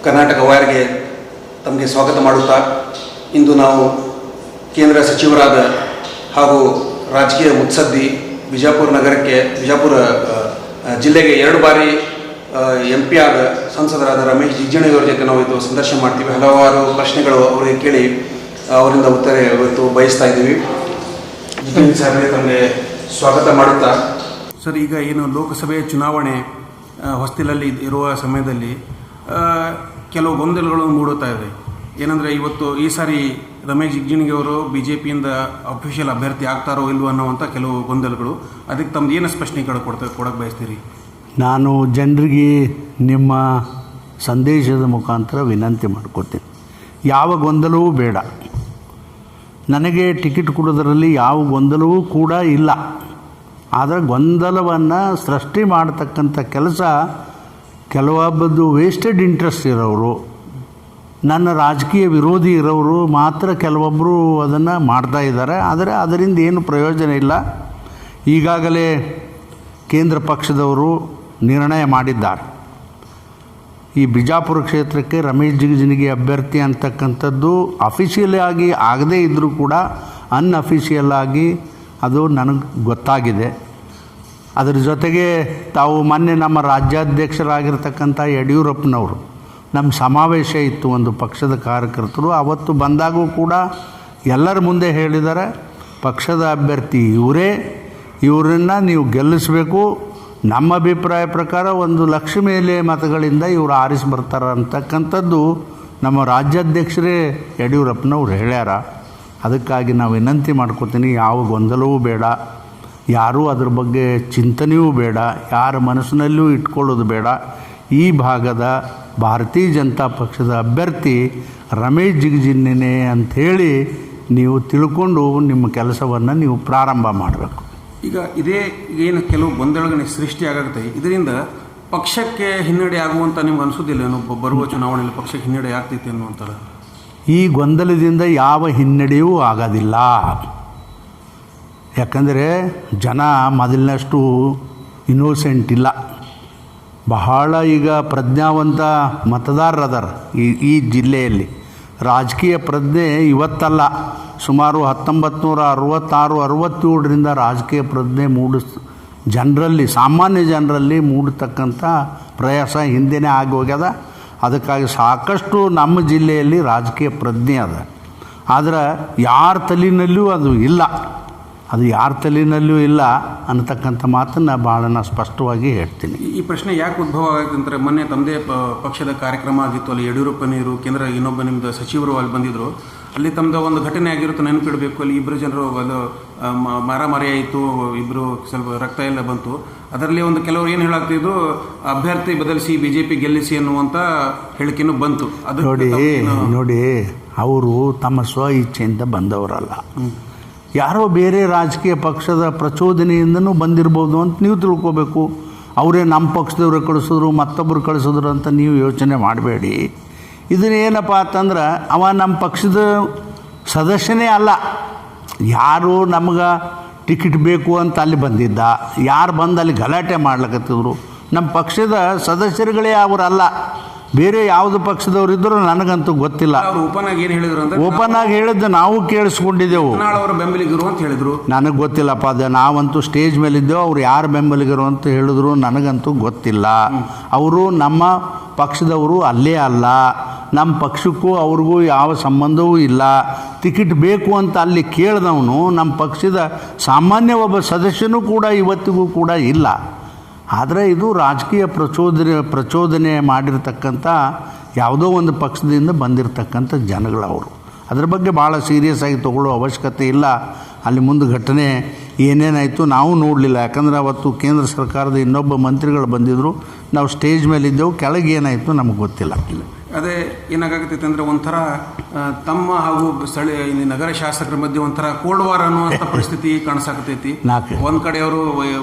ಕರ್ನಾಟಕ ವಾರ್ಗೆ ತಮಗೆ ಸ್ವಾಗತ ಮಾಡುತ್ತಾ, ಇಂದು ನಾವು ಕೇಂದ್ರ ಸಚಿವರಾದ ಹಾಗೂ ರಾಜಕೀಯ ಮುತ್ಸದ್ದಿ ವಿಜಾಪುರ ಜಿಲ್ಲೆಗೆ 2 ಬಾರಿ MP ಆದ ಸಂಸದರಾದ ರಮೇಶ್ ಜಿಗಜಿಣಗಿಯವರ ಜೊತೆ ನಾವು ಇದು ಸಂದರ್ಶನ ಮಾಡ್ತೀವಿ. ಹಲವಾರು ಪ್ರಶ್ನೆಗಳು ಅವರಿಗೆ ಕೇಳಿ ಅವರಿಂದ ಉತ್ತರ ಇವತ್ತು ಬಯಸ್ತಾ ಇದ್ದೀವಿ. ಜಿಗಜಿಣಗಿ ಸಾಹೇಬರೇ, ತಮಗೆ ಸ್ವಾಗತ ಮಾಡುತ್ತಾ. ಸರ್, ಈಗ ಏನು ಲೋಕಸಭೆ ಚುನಾವಣೆ ಹೊಸ್ತಿಲಲ್ಲಿ ಇರುವ ಸಮಯದಲ್ಲಿ ಕೆಲವು ಗೊಂದಲಗಳು ಮೂಡುತ್ತಾ ಇದೆ. ಏನಂದರೆ, ಈ ಸಾರಿ ರಮೇಶ್ ಜಿಗಜಿಣಗಿ ಅವರು BJPಯಿಂದ ಅಫಿಷಿಯಲ್ ಅಭ್ಯರ್ಥಿ ಆಗ್ತಾರೋ ಇಲ್ವೋ ಅನ್ನೋವಂಥ ಕೆಲವು ಗೊಂದಲಗಳು. ಅದಕ್ಕೆ ತಮ್ಮದು ಏನು ಸ್ಪಷ್ಟೀಕರಣ ಕೊಡಕ್ಕೆ ಬಯಸ್ತೀರಿ? ನಾನು ಜನರಿಗೆ ನಿಮ್ಮ ಸಂದೇಶದ ಮುಖಾಂತರ ವಿನಂತಿ ಮಾಡ್ಕೊತೀನಿ, ಯಾವ ಗೊಂದಲವೂ ಬೇಡ. ನನಗೆ ಟಿಕೆಟ್ ಕೊಡೋದರಲ್ಲಿ ಯಾವ ಗೊಂದಲವೂ ಕೂಡ ಇಲ್ಲ. ಆದರೆ ಗೊಂದಲವನ್ನು ಸೃಷ್ಟಿ ಮಾಡತಕ್ಕಂಥ ಕೆಲಸ ಕೆಲವೊಬ್ಬದ್ದು ವೇಸ್ಟೆಡ್ ಇಂಟ್ರೆಸ್ಟ್ ಇರೋರು, ನನ್ನ ರಾಜಕೀಯ ವಿರೋಧಿ ಇರೋರು ಮಾತ್ರ ಕೆಲವೊಬ್ಬರು ಅದನ್ನು ಮಾಡ್ತಾ ಇದ್ದಾರೆ. ಆದರೆ ಅದರಿಂದ ಏನು ಪ್ರಯೋಜನ ಇಲ್ಲ. ಈಗಾಗಲೇ ಕೇಂದ್ರ ಪಕ್ಷದವರು ನಿರ್ಣಯ ಮಾಡಿದ್ದಾರೆ, ಈ ಬಿಜಾಪುರ ಕ್ಷೇತ್ರಕ್ಕೆ ರಮೇಶ್ ಜಿಗಜಿಣಗಿ ಅಭ್ಯರ್ಥಿ ಅಂತಕ್ಕಂಥದ್ದು ಅಫಿಷಿಯಲ್ ಆಗಿ ಆಗದೇ ಇದ್ದರೂ ಕೂಡ ಅನ್ಅಫಿಷಿಯಲ್ ಆಗಿ ಅದು ನನಗೆ ಗೊತ್ತಾಗಿದೆ. ಅದರ ಜೊತೆಗೆ ತಾವು ಮೊನ್ನೆ ನಮ್ಮ ರಾಜ್ಯಾಧ್ಯಕ್ಷರಾಗಿರ್ತಕ್ಕಂಥ ಯಡಿಯೂರಪ್ಪನವರು ನಮ್ಮ ಸಮಾವೇಶ ಇತ್ತು, ಒಂದು ಪಕ್ಷದ ಕಾರ್ಯಕರ್ತರು ಅವತ್ತು ಬಂದಾಗೂ ಕೂಡ ಎಲ್ಲರ ಮುಂದೆ ಹೇಳಿದ್ದಾರೆ, ಪಕ್ಷದ ಅಭ್ಯರ್ಥಿ ಇವರನ್ನು ನೀವು ಗೆಲ್ಲಿಸಬೇಕು. ನಮ್ಮ ಅಭಿಪ್ರಾಯ ಪ್ರಕಾರ 1 ಲಕ್ಷ ಮೇಲೆ ಮತಗಳಿಂದ ಇವರು ಆರಿಸಿ ಬರ್ತಾರೆ ಅಂತಕ್ಕಂಥದ್ದು ನಮ್ಮ ರಾಜ್ಯಾಧ್ಯಕ್ಷರೇ ಯಡಿಯೂರಪ್ಪನವ್ರು ಹೇಳ್ಯಾರ. ಅದಕ್ಕಾಗಿ ನಾವು ವಿನಂತಿ ಮಾಡ್ಕೊತೀನಿ, ಯಾವ ಗೊಂದಲವೂ ಬೇಡ, ಯಾರೂ ಅದ್ರ ಬಗ್ಗೆ ಚಿಂತನೆಯೂ ಬೇಡ, ಯಾರ ಮನಸ್ಸಿನಲ್ಲೂ ಇಟ್ಕೊಳ್ಳೋದು ಬೇಡ. ಈ ಭಾಗದ ಭಾರತೀಯ ಜನತಾ ಪಕ್ಷದ ಅಭ್ಯರ್ಥಿ ರಮೇಶ್ ಜಿಗಜಿಣಗಿನೇ ಅಂಥೇಳಿ ನೀವು ತಿಳ್ಕೊಂಡು ನಿಮ್ಮ ಕೆಲಸವನ್ನು ನೀವು ಪ್ರಾರಂಭ ಮಾಡಬೇಕು. ಈಗ ಏನು ಕೆಲವು ಗೊಂದಲಗಳು ಸೃಷ್ಟಿಯಾಗುತ್ತೆ, ಇದರಿಂದ ಪಕ್ಷಕ್ಕೆ ಹಿನ್ನಡೆ ಆಗುವಂಥ ನಿಮ್ಗೆ ಅನಿಸೋದಿಲ್ಲ? ಬರುವ ಚುನಾವಣೆಯಲ್ಲಿ ಪಕ್ಷಕ್ಕೆ ಹಿನ್ನಡೆ ಆಗ್ತೈತೆ ಅನ್ನುವಂಥದ್ದು. ಈ ಗೊಂದಲದಿಂದ ಯಾವ ಹಿನ್ನಡೆಯೂ ಆಗೋದಿಲ್ಲ. ಯಾಕಂದರೆ ಜನ ಮೊದಲಿನಷ್ಟು ಇನ್ನೋಸೆಂಟ್ ಇಲ್ಲ, ಬಹಳ ಈಗ ಪ್ರಜ್ಞಾವಂತ ಮತದಾರರದಾರ ಈ ಜಿಲ್ಲೆಯಲ್ಲಿ. ರಾಜಕೀಯ ಪ್ರಜ್ಞೆ ಇವತ್ತಲ್ಲ, ಸುಮಾರು 1966-67ರಿಂದ ರಾಜಕೀಯ ಪ್ರಜ್ಞೆ ಸಾಮಾನ್ಯ ಜನರಲ್ಲಿ ಮೂಡತಕ್ಕಂಥ ಪ್ರಯಾಸ ಹಿಂದೆನೇ ಆಗಿ ಹೋಗ್ಯದ. ಅದಕ್ಕಾಗಿ ಸಾಕಷ್ಟು ನಮ್ಮ ಜಿಲ್ಲೆಯಲ್ಲಿ ರಾಜಕೀಯ ಪ್ರಜ್ಞೆ ಅದ. ಆದರೆ ಯಾರ ತಲೆಯಲ್ಲೂ ಯಾರ ತಲೆಯಲ್ಲೂ ಇಲ್ಲ ಅನ್ನತಕ್ಕಂಥ ಮಾತನ್ನು ಭಾಳ ನಾನು ಸ್ಪಷ್ಟವಾಗಿ ಹೇಳ್ತೀನಿ. ಈ ಪ್ರಶ್ನೆ ಯಾಕೆ ಉದ್ಭವ ಆಗುತ್ತೆ ಅಂದರೆ, ಮೊನ್ನೆ ತಮ್ಮದೇ ಪಕ್ಷದ ಕಾರ್ಯಕ್ರಮ ಆಗಿತ್ತು, ಅಲ್ಲಿ ಯಡಿಯೂರಪ್ಪನವರು ಕೇಂದ್ರ ಇನ್ನೊಬ್ಬ ನಿಮ್ಮದು ಸಚಿವರು ಅಲ್ಲಿ ಬಂದಿದ್ದರು. ಅಲ್ಲಿ ತಮ್ಮದು ಒಂದು ಘಟನೆ ಆಗಿರುತ್ತೆ, ನೆನಪಿಡಬೇಕು. ಅಲ್ಲಿ 2 ಜನರು ಅದು ಮಾರಾಮಾರಿ ಆಯಿತು, ಇಬ್ಬರು ಸ್ವಲ್ಪ ರಕ್ತ ಎಲ್ಲ ಬಂತು. ಅದರಲ್ಲಿ ಕೆಲವರು ಏನು ಹೇಳಾಗ್ತಿದ್ದು, ಅಭ್ಯರ್ಥಿ ಬದಲಿಸಿ BJP ಗೆಲ್ಲಿಸಿ ಅನ್ನುವಂಥ ಹೇಳಿಕೆನೂ ಬಂತು. ಅದು ನೋಡಿ ಅವರು ತಮ್ಮ ಸ್ವ ಇಚ್ಛೆಯಿಂದ ಬಂದವರಲ್ಲ, ಯಾರೋ ಬೇರೆ ರಾಜಕೀಯ ಪಕ್ಷದ ಪ್ರಚೋದನೆಯಿಂದನೂ ಬಂದಿರ್ಬೋದು ಅಂತ ನೀವು ತಿಳ್ಕೋಬೇಕು. ಅವರೇ ನಮ್ಮ ಪಕ್ಷದವ್ರು ಕಳಿಸಿದ್ರು, ಮತ್ತೊಬ್ಬರು ಕಳಿಸಿದ್ರು ಅಂತ ನೀವು ಯೋಚನೆ ಮಾಡಬೇಡಿ. ಇದನ್ನೇನಪ್ಪ ಅಂತಂದ್ರೆ, ಅವ ನಮ್ಮ ಪಕ್ಷದ ಸದಸ್ಯನೇ ಅಲ್ಲ, ಯಾರು ನಮ್ಗೆ ಟಿಕೆಟ್ ಬೇಕು ಅಂತ ಅಲ್ಲಿ ಬಂದಿದ್ದ, ಯಾರು ಬಂದು ಅಲ್ಲಿ ಗಲಾಟೆ ಮಾಡ್ಲಿಕ್ಕತ್ತಿದ್ರು, ನಮ್ಮ ಪಕ್ಷದ ಸದಸ್ಯರುಗಳೇ ಅವರಲ್ಲ, ಬೇರೆ ಯಾವುದು ಪಕ್ಷದವ್ರು ಇದ್ದರೂ ನನಗಂತೂ ಗೊತ್ತಿಲ್ಲ. ಓಪನ್ ಆಗಿ ಏನು ಹೇಳಿದ್ರು ಅಂದರೆ, ಓಪನ್ ಆಗಿ ಹೇಳಿದ್ದು ನಾವು ಕೇಳಿಸ್ಕೊಂಡಿದ್ದೆವು. ಅವರ ಬೆಂಬಲಿಗರು ಅಂತ ಹೇಳಿದ್ರು, ನನಗೆ ಗೊತ್ತಿಲ್ಲಪ್ಪ. ಅದು ನಾವಂತೂ ಸ್ಟೇಜ್ ಮೇಲಿದ್ದೆವು, ಅವ್ರು ಯಾರು ಬೆಂಬಲಿಗರು ಅಂತ ಹೇಳಿದ್ರು ನನಗಂತೂ ಗೊತ್ತಿಲ್ಲ. ಅವರು ನಮ್ಮ ಪಕ್ಷದವರು ಅಲ್ಲೇ ಅಲ್ಲ, ನಮ್ಮ ಪಕ್ಷಕ್ಕೂ ಅವ್ರಿಗೂ ಯಾವ ಸಂಬಂಧವೂ ಇಲ್ಲ. ಟಿಕೆಟ್ ಬೇಕು ಅಂತ ಅಲ್ಲಿ ಕೇಳಿದವನು ನಮ್ಮ ಪಕ್ಷದ ಸಾಮಾನ್ಯ ಒಬ್ಬ ಸದಸ್ಯನೂ ಕೂಡ ಇವತ್ತಿಗೂ ಕೂಡ ಇಲ್ಲ. ಆದರೆ ಇದು ರಾಜಕೀಯ ಪ್ರಚೋದನೆ ಮಾಡಿರ್ತಕ್ಕಂಥ ಯಾವುದೋ ಒಂದು ಪಕ್ಷದಿಂದ ಬಂದಿರತಕ್ಕಂಥ ಜನಗಳವರು. ಅದ್ರ ಬಗ್ಗೆ ಭಾಳ ಸೀರಿಯಸ್ ಆಗಿ ತೊಗೊಳ್ಳೋ ಅವಶ್ಯಕತೆ ಇಲ್ಲ. ಅಲ್ಲಿ ಮುಂದೆ ಘಟನೆ ಏನೇನಾಯಿತು ನಾವು ನೋಡಲಿಲ್ಲ, ಯಾಕಂದರೆ ಅವತ್ತು ಕೇಂದ್ರ ಸರ್ಕಾರದ ಇನ್ನೊಬ್ಬ ಮಂತ್ರಿಗಳು ಬಂದಿದ್ದರು, ನಾವು ಸ್ಟೇಜ್ ಮೇಲಿದ್ದೆವು, ಕೆಳಗೆ ಏನಾಯಿತು ನಮಗೆ ಗೊತ್ತಿಲ್ಲ. ಅದೇ ಏನಾಗತ್ತೈತೆ ಅಂದರೆ, ಒಂಥರ ತಮ್ಮ ಹಾಗೂ ಇಲ್ಲಿ ನಗರ ಶಾಸಕರ ಮಧ್ಯೆ ಒಂಥರ ಕೋಲ್ಡ್ ವಾರ್ ಅನ್ನುವಂಥ ಪರಿಸ್ಥಿತಿ ಕಾಣಿಸಾಕತೈತಿ. ಒಂದು ಕಡೆ ಅವರು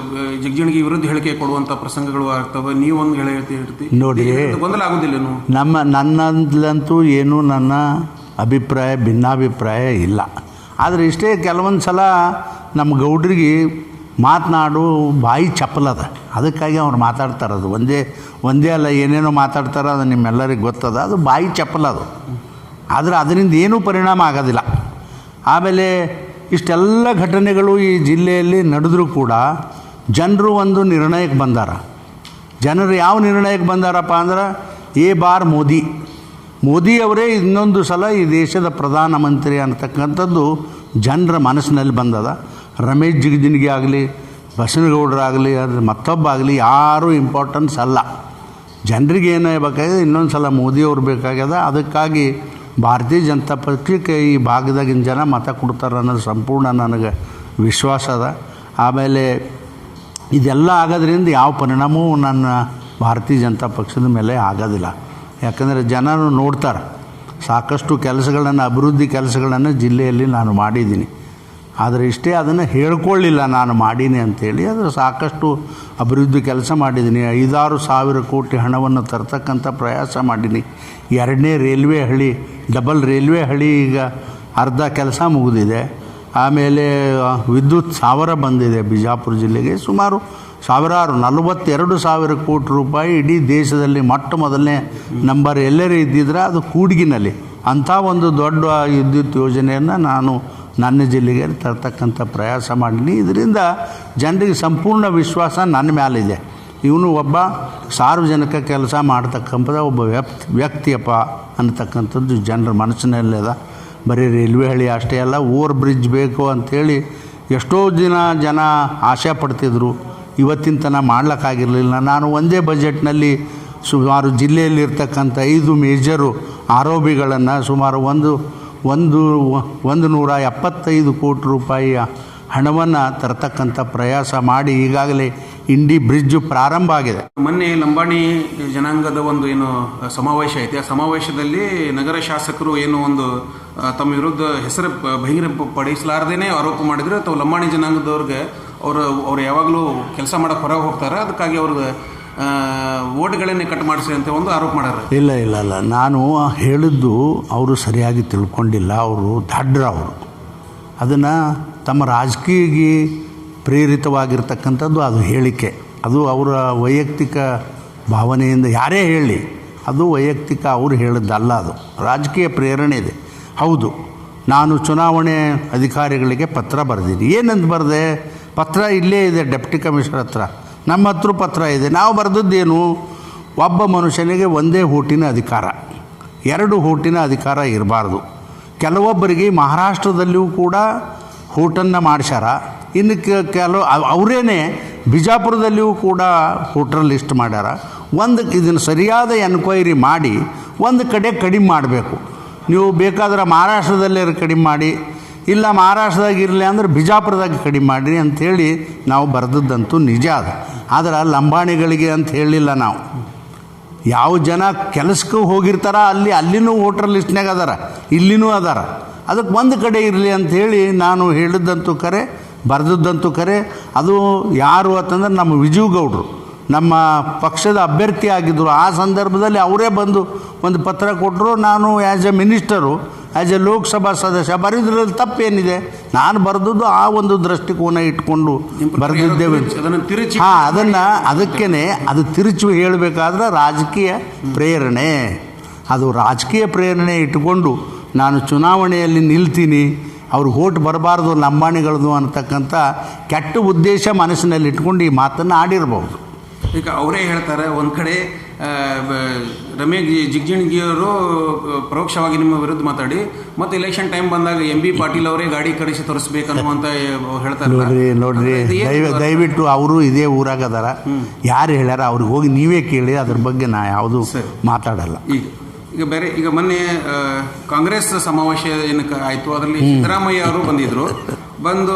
ಜಿಗಜಿಣಗಿ ವಿರುದ್ಧ ಹೇಳಿಕೆ ಕೊಡುವಂಥ ಪ್ರಸಂಗಗಳು ಆಗ್ತವೆ, ನೀವು ಒಂದು ಹೇಳ್ತೀರಿ. ನೋಡಿ, ಗೊಂದಲ ಆಗೋದಿಲ್ಲ? ನನ್ನಂತೂ ಏನು ನನ್ನ ಭಿನ್ನಾಭಿಪ್ರಾಯ ಇಲ್ಲ. ಆದರೆ ಇಷ್ಟೇ, ಕೆಲವೊಂದು ಸಲ ನಮ್ಮ ಗೌಡ್ರಿಗೆ ಮಾತನಾಡು ಬಾಯಿ ಚಪ್ಪಲದ, ಅದಕ್ಕಾಗಿ ಅವ್ರು ಮಾತಾಡ್ತಾರೆ. ಅದು ಒಂದೇ ಅಲ್ಲ, ಏನೇನೋ ಮಾತಾಡ್ತಾರೆ, ಅದು ನಿಮ್ಮೆಲ್ಲರಿಗೆ ಗೊತ್ತದ. ಅದು ಬಾಯಿ ಚಪ್ಪಲದು, ಆದರೆ ಅದರಿಂದ ಏನೂ ಪರಿಣಾಮ ಆಗೋದಿಲ್ಲ. ಆಮೇಲೆ ಇಷ್ಟೆಲ್ಲ ಘಟನೆಗಳು ಈ ಜಿಲ್ಲೆಯಲ್ಲಿ ನಡೆದರೂ ಕೂಡ ಜನರು ಒಂದು ನಿರ್ಣಯಕ್ಕೆ ಬಂದಾರ. ಜನರು ಯಾವ ನಿರ್ಣಯಕ್ಕೆ ಬಂದಾರಪ್ಪ ಅಂದ್ರೆ, ಬಾರ್ ಮೋದಿಯವರೇ ಇನ್ನೊಂದು ಸಲ ಈ ದೇಶದ ಪ್ರಧಾನಮಂತ್ರಿ ಅಂತಕ್ಕಂಥದ್ದು ಜನರ ಮನಸ್ಸಿನಲ್ಲಿ ಬಂದದ. ರಮೇಶ್ ಜಿಗಜಿಣಗಿ ಆಗಲಿ, ಬಸನಗೌಡರಾಗಲಿ, ಅದು ಮತ್ತೊಬ್ಬ ಆಗಲಿ, ಯಾರೂ ಇಂಪಾರ್ಟೆನ್ಸ್ ಅಲ್ಲ. ಜನರಿಗೆ ಏನು ಬೇಕಾಗಿದೆ, ಇನ್ನೊಂದು ಸಲ ಮೋದಿಯವ್ರು ಬೇಕಾಗ್ಯದ. ಅದಕ್ಕಾಗಿ ಭಾರತೀಯ ಜನತಾ ಪಕ್ಷಕ್ಕೆ ಈ ಭಾಗದಾಗಿನ ಜನ ಮತ ಕೊಡ್ತಾರೆ ಅನ್ನೋದು ಸಂಪೂರ್ಣ ನನಗೆ ವಿಶ್ವಾಸ ಅದ. ಆಮೇಲೆ ಇದೆಲ್ಲ ಆಗೋದ್ರಿಂದ ಯಾವ ಪರಿಣಾಮವೂ ನನ್ನ ಭಾರತೀಯ ಜನತಾ ಪಕ್ಷದ ಮೇಲೆ ಆಗೋದಿಲ್ಲ. ಯಾಕಂದರೆ ಜನರು ನೋಡ್ತಾರೆ, ಸಾಕಷ್ಟು ಕೆಲಸಗಳನ್ನು, ಅಭಿವೃದ್ಧಿ ಕೆಲಸಗಳನ್ನು ಜಿಲ್ಲೆಯಲ್ಲಿ ನಾನು ಮಾಡಿದ್ದೀನಿ. ಆದರೆ ಇಷ್ಟೇ ಅದನ್ನು ಹೇಳ್ಕೊಳ್ಳಿಲ್ಲ ನಾನು ಮಾಡೀನಿ ಅಂಥೇಳಿ. ಅದು ಸಾಕಷ್ಟು ಅಭಿವೃದ್ಧಿ ಕೆಲಸ ಮಾಡಿದ್ದೀನಿ. 5-6 ಸಾವಿರ ಕೋಟಿ ಹಣವನ್ನು ತರ್ತಕ್ಕಂಥ ಪ್ರಯಾಸ ಮಾಡೀನಿ. 2ನೇ ರೈಲ್ವೆ ಹಳಿ, ಡಬಲ್ ರೈಲ್ವೆ ಹಳಿ ಈಗ ಅರ್ಧ ಕೆಲಸ ಮುಗಿದಿದೆ. ಆಮೇಲೆ ವಿದ್ಯುತ್ ಸಾವಿರ ಬಂದಿದೆ ಬಿಜಾಪುರ ಜಿಲ್ಲೆಗೆ. ಸುಮಾರು 42,000 ಕೋಟಿ ರೂಪಾಯಿ ಇಡೀ ದೇಶದಲ್ಲಿ ಮೊದಲನೇ ನಂಬರ್ ಎಲ್ಲರೇ ಇದ್ದಿದ್ರೆ ಅದು ಕೂಡ್ಗಿನಲ್ಲಿ. ಅಂಥ ಒಂದು ದೊಡ್ಡ ವಿದ್ಯುತ್ ಯೋಜನೆಯನ್ನು ನಾನು ನನ್ನ ಜಿಲ್ಲೆಗೆ ತರ್ತಕ್ಕಂಥ ಪ್ರಯಾಸ ಮಾಡೀನಿ. ಇದರಿಂದ ಜನರಿಗೆ ಸಂಪೂರ್ಣ ವಿಶ್ವಾಸ ನನ್ನ ಮೇಲಿದೆ. ಇವನು ಒಬ್ಬ ಸಾರ್ವಜನಿಕ ಕೆಲಸ ಮಾಡ್ತಕ್ಕಂಥ ಒಬ್ಬ ವ್ಯಕ್ತಿಯಪ್ಪ ಅನ್ನತಕ್ಕಂಥದ್ದು ಜನರ ಮನಸ್ಸಿನಲ್ಲಿದೆ. ಬರೀ ರೈಲ್ವೆ ಹಳಿ ಅಷ್ಟೇ ಅಲ್ಲ, ಓವರ್ ಬ್ರಿಡ್ಜ್ ಬೇಕು ಅಂಥೇಳಿ ಎಷ್ಟೋ ಜನ ಆಶೆ ಪಡ್ತಿದ್ರು. ಇವತ್ತಿನ ತನಕ ಮಾಡ್ಲಿಕ್ಕಾಗಿರಲಿಲ್ಲ. ನಾನು ಒಂದೇ ಬಜೆಟ್ನಲ್ಲಿ ಸುಮಾರು ಜಿಲ್ಲೆಯಲ್ಲಿರ್ತಕ್ಕಂಥ 5 ಮೇಜರು ಆರೋಪಿಗಳನ್ನು ಸುಮಾರು 175 ಕೋಟಿ ರೂಪಾಯಿಯ ಹಣವನ್ನು ತರ್ತಕ್ಕಂಥ ಪ್ರಯಾಸ ಮಾಡಿ ಈಗಾಗಲೇ ಇಂಡಿ ಬ್ರಿಡ್ಜು ಪ್ರಾರಂಭ ಆಗಿದೆ. ಮೊನ್ನೆ ಲಂಬಾಣಿ ಜನಾಂಗದ ಒಂದು ಏನು ಸಮಾವೇಶ ಐತೆ, ಆ ಸಮಾವೇಶದಲ್ಲಿ ನಗರ ಶಾಸಕರು ಏನು ಒಂದು ತಮ್ಮ ವಿರುದ್ಧ ಹೆಸರು ಬಹಿರಂಗಪಡಿಸಲಾರ್ದೇನೆ ಆರೋಪ ಮಾಡಿದರೆ, ಅಥವಾ ಲಂಬಾಣಿ ಜನಾಂಗದವ್ರಿಗೆ ಅವರು ಯಾವಾಗಲೂ ಕೆಲಸ ಮಾಡೋಕೆ ಹೊರಗೆ ಹೋಗ್ತಾರೆ, ಅದಕ್ಕಾಗಿ ಅವ್ರಿಗೆ ಓಟ್ಗಳನ್ನೇ ಕಟ್ ಮಾಡಿಸಿ ಅಂತ ಒಂದು ಆರೋಪ ಮಾಡ್ಯಾರ. ಇಲ್ಲ, ನಾನು ಹೇಳಿದ್ದು ಅವರು ಸರಿಯಾಗಿ ತಿಳ್ಕೊಂಡಿಲ್ಲ. ಅವರು ದಡ್ರ. ಅವರು ಅದನ್ನು ತಮ್ಮ ರಾಜಕೀಯಕ್ಕೆ ಪ್ರೇರಿತವಾಗಿರ್ತಕ್ಕಂಥದ್ದು ಅದು ಹೇಳಿಕೆ. ಅದು ಅವರ ವೈಯಕ್ತಿಕ ಭಾವನೆಯಿಂದ ಯಾರೇ ಹೇಳಿ, ಅದು ವೈಯಕ್ತಿಕ ಅವರು ಹೇಳಿದ್ದಲ್ಲ, ಅದು ರಾಜಕೀಯ ಪ್ರೇರಣೆ ಇದೆ. ಹೌದು, ನಾನು ಚುನಾವಣೆ ಅಧಿಕಾರಿಗಳಿಗೆ ಪತ್ರ ಬರೆದಿದ್ದೀನಿ. ಏನಂತ ಬರೆದೆ? ಪತ್ರ ಇಲ್ಲೇ ಇದೆ ಡೆಪ್ಟಿ ಕಮಿಷನರ್ ಹತ್ರ, ನಮ್ಮ ಹತ್ರ ಪತ್ರ ಇದೆ. ನಾವು ಬರೆದದ್ದೇನು, ಒಬ್ಬ ಮನುಷ್ಯನಿಗೆ ಒಂದೇ ಓಟಿನ ಅಧಿಕಾರ, 2 ಓಟಿನ ಅಧಿಕಾರ ಇರಬಾರ್ದು. ಕೆಲವೊಬ್ಬರಿಗೆ ಮಹಾರಾಷ್ಟ್ರದಲ್ಲಿಯೂ ಕೂಡ ಓಟನ್ನು ಮಾಡಿಸ್ಯಾರ. ಇನ್ನು ಅವರೇನೆ ಬಿಜಾಪುರದಲ್ಲಿಯೂ ಕೂಡ ವೋಟರ್ ಲಿಸ್ಟ್ ಮಾಡ್ಯಾರ. ಇದನ್ನು ಸರಿಯಾದ ಎನ್ಕ್ವೈರಿ ಮಾಡಿ ಒಂದು ಕಡೆ ಕಡಿಮೆ ಮಾಡಬೇಕು. ನೀವು ಬೇಕಾದ್ರೆ ಮಹಾರಾಷ್ಟ್ರದಲ್ಲೇ ಕಡಿಮೆ ಮಾಡಿ, ಇಲ್ಲ ಮಹಾರಾಷ್ಟ್ರದಾಗ ಇರಲಿ ಅಂದ್ರೆ ಬಿಜಾಪುರದಾಗ ಕಡಿಮೆ ಮಾಡಿರಿ ಅಂಥೇಳಿ ನಾವು ಬರೆದದ್ದಂತೂ ನಿಜ ಅದು. ಆದರೆ ಲಂಬಾಣಿಗಳಿಗೆ ಅಂತ ಹೇಳಿಲ್ಲ ನಾವು. ಯಾವ ಜನ ಕೆಲಸಕ್ಕೆ ಹೋಗಿರ್ತಾರ ಅಲ್ಲಿನೂ ವೋಟರ್ ಲಿಸ್ಟ್ನಾಗ ಅದಾರ, ಇಲ್ಲಿನೂ ಅದಾರ. ಅದಕ್ಕೆ ಒಂದು ಕಡೆ ಇರಲಿ ಅಂಥೇಳಿ ನಾನು ಹೇಳಿದ್ದಂತೂ ಕರೆ, ಬರೆದದ್ದಂತೂ ಕರೆ. ಅದು ಯಾರು ಅಂತಂದ್ರೆ ನಮ್ಮ ವಿಜುಗೌಡರು, ನಮ್ಮ ಪಕ್ಷದ ಅಭ್ಯರ್ಥಿ ಆಗಿದ್ದರು. ಆ ಸಂದರ್ಭದಲ್ಲಿ ಅವರೇ ಬಂದು ಒಂದು ಪತ್ರ ಕೊಟ್ಟರು. ನಾನು as A minister, as A Lok Sabha ಸದಸ್ಯ ಬರೆದ್ರಲ್ಲಿ ತಪ್ಪೇನಿದೆ? ನಾನು ಬರೆದದ್ದು ಆ ಒಂದು ದೃಷ್ಟಿಕೋನ ಇಟ್ಕೊಂಡು ಬರೆದಿದ್ದೇವೆ. ಅದು ತಿರುಚಿ ಹೇಳಬೇಕಾದ್ರೆ ರಾಜಕೀಯ ಪ್ರೇರಣೆ, ಅದು ರಾಜಕೀಯ ಪ್ರೇರಣೆ ಇಟ್ಟುಕೊಂಡು ನಾನು ಚುನಾವಣೆಯಲ್ಲಿ ನಿಲ್ತೀನಿ, ಅವ್ರಿಗೆ ಓಟ್ ಬರಬಾರ್ದು ಲಂಬಾಣಿಗಳದು ಅಂತಕ್ಕಂಥ ಕೆಟ್ಟ ಉದ್ದೇಶ ಮನಸ್ಸಿನಲ್ಲಿ ಇಟ್ಕೊಂಡು ಈ ಮಾತನ್ನು ಆಡಿರ್ಬೋದು. ಈಗ ಅವರೇ ಹೇಳ್ತಾರೆ, ಒಂದು ಕಡೆ ರಮೇಶ್ ಜಿಗಜಿಣಗಿಯವರು ಪರೋಕ್ಷವಾಗಿ ನಿಮ್ಮ ವಿರುದ್ಧ ಮಾತಾಡಿ, ಮತ್ತು ಎಲೆಕ್ಷನ್ ಟೈಮ್ ಬಂದಾಗ MB ಪಾಟೀಲ್ ಅವರೇ ಗಾಡಿ ಕಳಿಸಿ ತೋರಿಸ್ಬೇಕನ್ನುವಂತ ಹೇಳ್ತಾರೆ. ನೋಡ್ರಿ ದಯವಿಟ್ಟು ಅವರು ಇದೇ ಊರಾಗ ಅದಾರ, ಯಾರು ಹೇಳ್ಯಾರ ಅವ್ರಿಗೆ ಹೋಗಿ ನೀವೇ ಕೇಳಿ, ಅದ್ರ ಬಗ್ಗೆ ನಾ ಯಾವುದು ಮಾತಾಡಲ್ಲ. ಈಗ ಮೊನ್ನೆ ಕಾಂಗ್ರೆಸ್ ಸಮಾವೇಶ ಏನಕ್ಕೆ ಆಯಿತು, ಅದರಲ್ಲಿ ಸಿದ್ದರಾಮಯ್ಯ ಅವರು ಬಂದು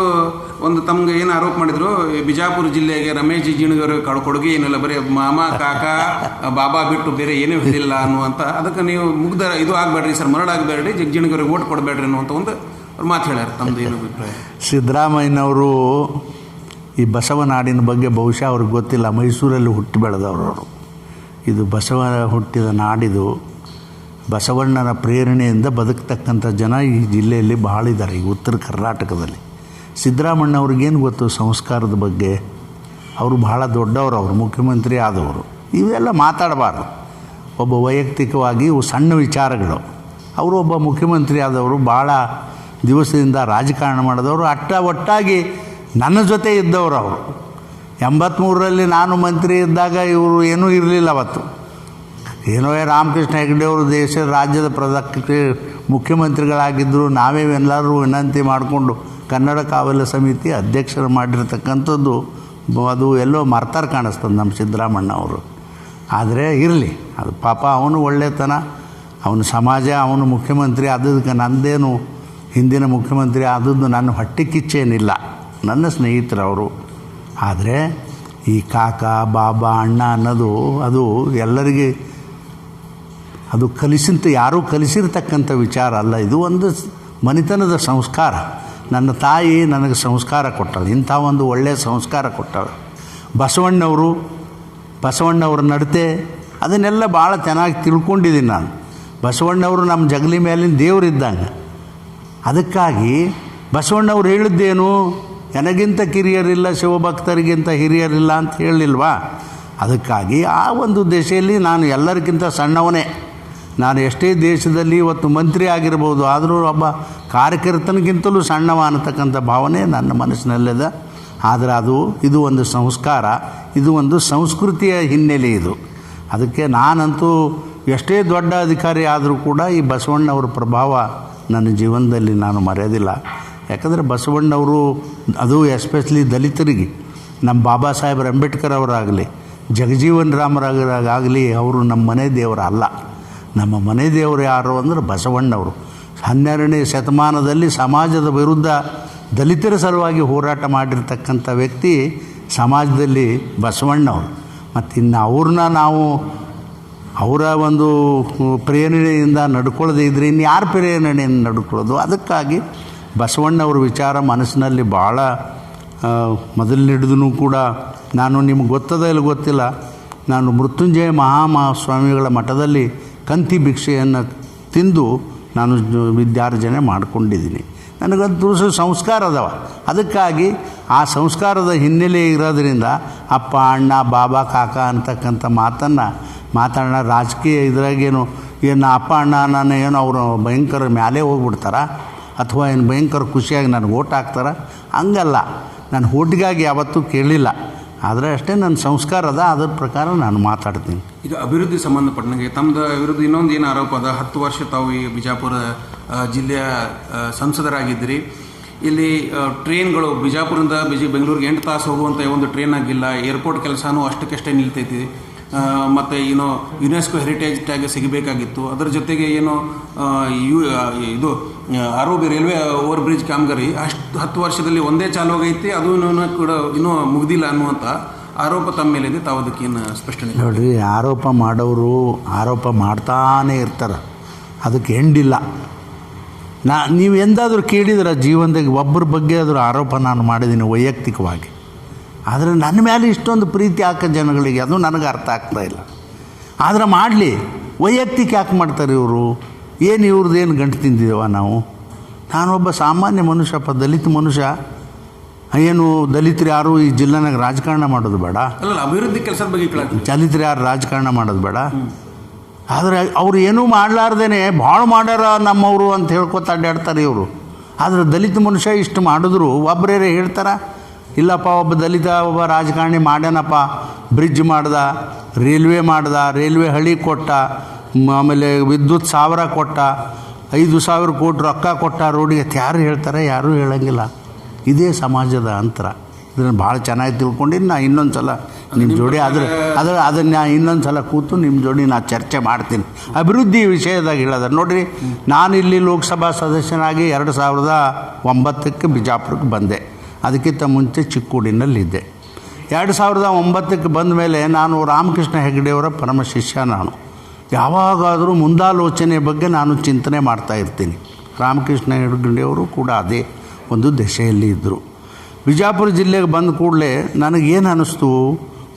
ಒಂದು ತಮ್ಗೆ ಏನು ಆರೋಪ ಮಾಡಿದ್ರು, ಬಿಜಾಪುರ ಜಿಲ್ಲೆಗೆ ರಮೇಶ್ ಜಿಗಜಿಣಗಿ ಕೊಡುಗೆ ಏನಿಲ್ಲ, ಬರೀ ಮಾಮ ಕಾಕ ಬಾಬಾ ಬಿಟ್ಟು ಬೇರೆ ಏನೂ ಹೇಳಿಲ್ಲ ಅನ್ನುವಂಥ. ಅದಕ್ಕೆ ನೀವು ಇದು ಆಗಬೇಡ್ರಿ ಸರ್, ಮರಳಾಗಬೇಡ್ರಿ, ಜಿಗಜಿಣಗಿಯವ್ರಿಗೆ ಓಟ್ ಕೊಡಬೇಡ್ರಿ ಅನ್ನುವಂಥ ಒಂದು ಮಾತು ಹೇಳ್ಯಾರ. ತಮ್ಮದು ಏನು ಅಭಿಪ್ರಾಯ? ಸಿದ್ದರಾಮಯ್ಯನವರು ಈ ಬಸವನಾಡಿನ ಬಗ್ಗೆ ಬಹುಶಃ ಅವ್ರಿಗೆ ಗೊತ್ತಿಲ್ಲ. ಮೈಸೂರಲ್ಲಿ ಹುಟ್ಟಿ ಬೆಳೆದವರು. ಇದು ಬಸವ ಹುಟ್ಟಿದ ನಾಡಿದು. ಬಸವಣ್ಣನ ಪ್ರೇರಣೆಯಿಂದ ಬದುಕ್ತಕ್ಕಂಥ ಜನ ಈ ಜಿಲ್ಲೆಯಲ್ಲಿ ಭಾಳ ಇದ್ದಾರೆ, ಈ ಉತ್ತರ ಕರ್ನಾಟಕದಲ್ಲಿ. ಸಿದ್ದರಾಮಣ್ಣ ಅವ್ರಿಗೇನು ಗೊತ್ತು ಸಂಸ್ಕಾರದ ಬಗ್ಗೆ? ಅವರು ಭಾಳ ದೊಡ್ಡವರು, ಅವರು ಮುಖ್ಯಮಂತ್ರಿ ಆದವರು. ಇವೆಲ್ಲ ಮಾತಾಡಬಾರ್ದು. ಒಬ್ಬ ವೈಯಕ್ತಿಕವಾಗಿ ಇವು ಸಣ್ಣ ವಿಚಾರಗಳು. ಅವರು ಒಬ್ಬ ಮುಖ್ಯಮಂತ್ರಿ ಆದವರು, ಭಾಳ ದಿವಸದಿಂದ ರಾಜಕಾರಣ ಮಾಡಿದವರು, ಒಟ್ಟಾಗಿ ನನ್ನ ಜೊತೆ ಇದ್ದವರು. ಅವರು 83ರಲ್ಲಿ ನಾನು ಮಂತ್ರಿ ಇದ್ದಾಗ ಇವರು ಏನೂ ಇರಲಿಲ್ಲ. ಅವತ್ತು ಏನೋ ರಾಮಕೃಷ್ಣ ಹೆಗಡೆ ಅವರು ರಾಜ್ಯದ ಮುಖ್ಯಮಂತ್ರಿಗಳಾಗಿದ್ದರು. ನಾವೇವೆಲ್ಲರೂ ವಿನಂತಿ ಮಾಡಿಕೊಂಡು ಕನ್ನಡ ಕಾವಲು ಸಮಿತಿ ಅಧ್ಯಕ್ಷರು ಮಾಡಿರ್ತಕ್ಕಂಥದ್ದು ಅದು ಎಲ್ಲೋ ಮರ್ತಾರೆ ಕಾಣಿಸ್ತದೆ ನಮ್ಮ ಸಿದ್ದರಾಮಣ್ಣ ಅವರು. ಆದರೆ ಇರಲಿ, ಅದು ಪಾಪ ಅವನು ಒಳ್ಳೆತನ, ಅವನ ಸಮಾಜ, ಅವನು ಮುಖ್ಯಮಂತ್ರಿ ಆದದಕ್ಕೆ ನಂದೇನು ಹಿಂದಿನ ಮುಖ್ಯಮಂತ್ರಿ ಆದದ್ದು ನನ್ನ ಹೊಟ್ಟೆ ಕಿಚ್ಚೇನಿಲ್ಲ, ನನ್ನ ಸ್ನೇಹಿತರವರು. ಆದರೆ ಈ ಕಾಕ ಬಾಬಾ ಅಣ್ಣ ಅನ್ನೋದು ಅದು ಎಲ್ಲರಿಗೆ ಅದು ಯಾರೂ ಕಲಿಸಿರ್ತಕ್ಕಂಥ ವಿಚಾರ ಅಲ್ಲ. ಇದು ಒಂದು ಮನೆತನದ ಸಂಸ್ಕಾರ. ನನ್ನ ತಾಯಿ ನನಗೆ ಸಂಸ್ಕಾರ ಕೊಟ್ಟಳು, ಇಂಥ ಒಂದು ಒಳ್ಳೆಯ ಸಂಸ್ಕಾರ ಕೊಟ್ಟಳು. ಬಸವಣ್ಣವ್ರ ನಡತೆ ಅದನ್ನೆಲ್ಲ ಭಾಳ ಚೆನ್ನಾಗಿ ತಿಳ್ಕೊಂಡಿದ್ದೀನಿ ನಾನು. ಬಸವಣ್ಣವರು ನಮ್ಮ ಜಗಲಿ ಮೇಲಿನ ದೇವರಿದ್ದಂಗೆ. ಅದಕ್ಕಾಗಿ ಬಸವಣ್ಣವ್ರು ಹೇಳಿದ್ದೇನು, ನನಗಿಂತ ಕಿರಿಯರಿಲ್ಲ, ಶಿವಭಕ್ತರಿಗಿಂತ ಹಿರಿಯರಿಲ್ಲ ಅಂತ ಹೇಳಿಲ್ವಾ? ಅದಕ್ಕಾಗಿ ಆ ಒಂದು ದೆಸೆಯಲ್ಲಿ ನಾನು ಎಲ್ಲರಿಗಿಂತ ಸಣ್ಣವನೇ. ನಾನು ಎಷ್ಟೇ ದೇಶದಲ್ಲಿ ಇವತ್ತು ಮಂತ್ರಿ ಆಗಿರ್ಬೋದು, ಆದರೂ ಒಬ್ಬ ಕಾರ್ಯಕರ್ತನಿಗಿಂತಲೂ ಸಣ್ಣವ ಅನ್ನತಕ್ಕಂಥ ಭಾವನೆ ನನ್ನ ಮನಸ್ಸಿನಲ್ಲಿದೆ. ಆದರೆ ಇದು ಒಂದು ಸಂಸ್ಕಾರ, ಇದು ಒಂದು ಸಂಸ್ಕೃತಿಯ ಹಿನ್ನೆಲೆ ಇದು. ಅದಕ್ಕೆ ನಾನಂತೂ ಎಷ್ಟೇ ದೊಡ್ಡ ಅಧಿಕಾರಿ ಆದರೂ ಕೂಡ ಈ ಬಸವಣ್ಣವ್ರ ಪ್ರಭಾವ ನನ್ನ ಜೀವನದಲ್ಲಿ ನಾನು ಮರೆಯೋದಿಲ್ಲ. ಯಾಕಂದರೆ ಬಸವಣ್ಣವರು ಅದು ಎಸ್ಪೆಷಲಿ ದಲಿತರಿಗೆ, ನಮ್ಮ ಬಾಬಾ ಸಾಹೇಬ್ ಅಂಬೇಡ್ಕರ್ ಅವರಾಗಲಿ, ಜಗಜೀವನ್ ರಾಮರಾಗಲಿ, ಅವರು ನಮ್ಮ ಮನೆ ದೇವರು ಅಲ್ಲ. ನಮ್ಮ ಮನೆ ದೇವರು ಯಾರು ಅಂದರೆ ಬಸವಣ್ಣವರು. 12ನೇ ಶತಮಾನದಲ್ಲಿ ಸಮಾಜದ ವಿರುದ್ಧ ದಲಿತರ ಸಲುವಾಗಿ ಹೋರಾಟ ಮಾಡಿರ್ತಕ್ಕಂಥ ವ್ಯಕ್ತಿ ಸಮಾಜದಲ್ಲಿ ಬಸವಣ್ಣವರು. ಮತ್ತು ಇನ್ನು ಅವ್ರನ್ನ ನಾವು ಅವರ ಒಂದು ಪ್ರೇರಣೆಯಿಂದ ನಡ್ಕೊಳ್ಳೋದೇ ಇದ್ದರೆ ಇನ್ನು ಯಾರ ಪ್ರೇರಣೆಯಿಂದ ನಡ್ಕೊಳ್ಳೋದು? ಅದಕ್ಕಾಗಿ ಬಸವಣ್ಣವ್ರ ವಿಚಾರ ಮನಸ್ಸಿನಲ್ಲಿ ಭಾಳ ಮೊದಲಿನಿಡಿದೂ ಕೂಡ ನಾನು ನಿಮ್ಗೆ ಗೊತ್ತದ ಇಲ್ಲ ಗೊತ್ತಿಲ್ಲ, ನಾನು ಮೃತ್ಯುಂಜಯ ಮಹಾಸ್ವಾಮಿಗಳ ಮಠದಲ್ಲಿ ಕಂತಿ ಭಿಕ್ಷೆಯನ್ನು ತಿಂದು ನಾನು ವಿದ್ಯಾರ್ಜನೆ ಮಾಡಿಕೊಂಡಿದ್ದೀನಿ. ನನಗಂತೂ ಸಂಸ್ಕಾರ ಅದಾವ. ಅದಕ್ಕಾಗಿ ಆ ಸಂಸ್ಕಾರದ ಹಿನ್ನೆಲೆ ಇರೋದರಿಂದ ಅಪ್ಪ ಅಣ್ಣ ಬಾಬಾ ಕಾಕ ಅಂತಕ್ಕಂಥ ಮಾತನ್ನು ರಾಜಕೀಯ ಇದ್ರಾಗೇನು ಅಪ್ಪ ಅಣ್ಣ ನಾನು ಏನೋ ಅವರು ಭಯಂಕರ ಮ್ಯಾಲೆ ಹೋಗ್ಬಿಡ್ತಾರ ಅಥವಾ ಏನು ಭಯಂಕರ ಖುಷಿಯಾಗಿ ನನಗೆ ಓಟ್ ಹಾಕ್ತಾರ? ಹಂಗಲ್ಲ. ನಾನು ಓಟಿಗಾಗಿ ಯಾವತ್ತೂ ಕೇಳಿಲ್ಲ. ಆದರೆ ಅಷ್ಟೇ ನನ್ನ ಸಂಸ್ಕಾರ ಅದ, ಅದರ ಪ್ರಕಾರ ನಾನು ಮಾತಾಡ್ತೀನಿ. ಈಗ ಅಭಿವೃದ್ಧಿ ಸಂಬಂಧಪಟ್ಟಂಗೆ ತಮ್ಮದು ವಿರುದ್ಧ ಇನ್ನೊಂದು ಏನು ಆರೋಪ ಅದ, 10 ವರ್ಷ ತಾವು ಈ ಬಿಜಾಪುರ ಜಿಲ್ಲೆಯ ಸಂಸದರಾಗಿದ್ದೀರಿ. ಇಲ್ಲಿ ಟ್ರೈನ್ಗಳು ಬಿಜಾಪುರದಿಂದ ಬೆಂಗಳೂರಿಗೆ 8 ತಾಸು ಹೋಗುವಂಥ ಒಂದು ಟ್ರೈನ್ ಆಗಿಲ್ಲ. ಏರ್ಪೋರ್ಟ್ ಕೆಲಸನೂ ಅಷ್ಟಕ್ಕಷ್ಟೇ ನಿಲ್ತೈತಿ. ಮತ್ತು ಏನೋ ಯುನೆಸ್ಕೋ ಹೆರಿಟೇಜ್ ಟ್ಯಾಗ್ ಸಿಗಬೇಕಾಗಿತ್ತು. ಅದರ ಜೊತೆಗೆ ಏನೋ ಇದು ROB ರೈಲ್ವೆ ಓವರ್ ಬ್ರಿಡ್ಜ್ ಕಾಮಗಾರಿ 10 ವರ್ಷದಲ್ಲಿ ಒಂದೇ ಚಾಲು ಆಗೈತಿ, ಅದು ಕೂಡ ಇನ್ನೂ ಮುಗ್ದಿಲ್ಲ ಅನ್ನುವಂಥ ಆರೋಪ ತಮ್ಮ ಮೇಲಿದೆ. ತಾವು ಅದಕ್ಕೇನು ಸ್ಪಷ್ಟನೆ? ನೋಡಿರಿ, ಆರೋಪ ಮಾಡೋರು ಆರೋಪ ಮಾಡ್ತಾನೇ ಇರ್ತಾರೆ, ಅದಕ್ಕೆ ಎಂಡಿಲ್ಲ. ನೀವು ಎಂದಾದರೂ ಕೇಳಿದ್ರೆ ಜೀವನದಾಗ ಒಬ್ಬರ ಬಗ್ಗೆ ಆದರೂ ಆರೋಪ ನಾನು ಮಾಡಿದ್ದೀನಿ ವೈಯಕ್ತಿಕವಾಗಿ. ಆದರೆ ನನ್ನ ಮೇಲೆ ಇಷ್ಟೊಂದು ಪ್ರೀತಿ ಹಾಕೋ ಜನಗಳಿಗೆ ಅದು ನನಗೆ ಅರ್ಥ ಆಗ್ತಾಯಿಲ್ಲ. ಆದರೆ ಮಾಡಲಿ, ವೈಯಕ್ತಿಕ ಯಾಕೆ ಮಾಡ್ತಾರೆ ಇವರು? ಏನು ಇವ್ರದ್ದೇನು ಗಂಟು ತಿಂದಿದ್ದೇವ ನಾವು? ನಾನೊಬ್ಬ ಸಾಮಾನ್ಯ ಮನುಷ್ಯಪ್ಪ, ದಲಿತ ಮನುಷ್ಯ. ಏನು ದಲಿತರು ಯಾರು ಈ ಜಿಲ್ಲೆನಾಗ ರಾಜಕಾರಣ ಮಾಡೋದು ಬೇಡ? ಅಲ್ಲ, ಅಭಿವೃದ್ಧಿ ಕೆಲಸದ ಬಗ್ಗೆ ದಲಿತರು ಯಾರು ರಾಜಕಾರಣ ಮಾಡೋದು ಬೇಡ? ಆದರೆ ಅವ್ರು ಏನೂ ಮಾಡಲಾರ್ದೇನೆ ಭಾಳ ಮಾಡ್ಯಾರ ನಮ್ಮವರು ಅಂತ ಹೇಳ್ಕೊತ ಅಡ್ಡಾಡ್ತಾರೆ ಇವರು. ಆದರೆ ದಲಿತ ಮನುಷ್ಯ ಇಷ್ಟು ಮಾಡಿದ್ರು ಒಬ್ಬರೇ ಹೇಳ್ತಾರ, ಇಲ್ಲಪ್ಪ ಒಬ್ಬ ದಲಿತ ಒಬ್ಬ ರಾಜಕಾರಣಿ ಮಾಡ್ಯಾನಪ್ಪ, ಬ್ರಿಡ್ಜ್ ಮಾಡ್ದ, ರೈಲ್ವೆ ಹಳಿ ಕೊಟ್ಟ, ಆಮೇಲೆ ವಿದ್ಯುತ್ 1000 ಕೊಟ್ಟ, 5,000 ಕೋಟಿ ರೊಕ್ಕ ಕೊಟ್ಟ ರೋಡಿಗೆ. ಯಾರು ಹೇಳ್ತಾರೆ? ಯಾರೂ ಹೇಳೋಂಗಿಲ್ಲ. ಇದೇ ಸಮಾಜದ ಅಂತರ. ಇದನ್ನು ಭಾಳ ಚೆನ್ನಾಗಿ ತಿಳ್ಕೊಂಡಿದ್ದು ನಾ ಇನ್ನೊಂದು ಸಲ ನಿಮ್ಮ ಜೋಡಿ ಅದನ್ನು ಇನ್ನೊಂದು ಸಲ ಕೂತು ನಿಮ್ಮ ಜೋಡಿ ನಾ ಚರ್ಚೆ ಮಾಡ್ತೀನಿ. ಅಭಿವೃದ್ಧಿ ವಿಷಯದಾಗ ಹೇಳೋದು ನೋಡಿರಿ, ನಾನಿಲ್ಲಿ ಲೋಕಸಭಾ ಸದಸ್ಯನಾಗಿ 2009ಕ್ಕೆ ಬಿಜಾಪುರಕ್ಕೆ ಬಂದೆ. ಅದಕ್ಕಿಂತ ಮುಂಚೆ ಚಿಕ್ಕೋಡಿನಲ್ಲಿದ್ದೆ. 2009ಕ್ಕೆ ಬಂದ ಮೇಲೆ ನಾನು ರಾಮಕೃಷ್ಣ ಹೆಗಡೆಯವರ ಪರಮ ಶಿಷ್ಯ. ನಾನು ಯಾವಾಗಾದರೂ ಮುಂದಾಲೋಚನೆ ಬಗ್ಗೆ ನಾನು ಚಿಂತನೆ ಮಾಡ್ತಾಯಿರ್ತೀನಿ. ರಾಮಕೃಷ್ಣ ಹೆಗಡೆಯವರು ಕೂಡ ಅದೇ ಒಂದು ದೆಸೆಯಲ್ಲಿ ಇದ್ದರು. ಬಿಜಾಪುರ ಜಿಲ್ಲೆಗೆ ಬಂದ ಕೂಡಲೇ ನನಗೇನು ಅನ್ನಿಸ್ತು,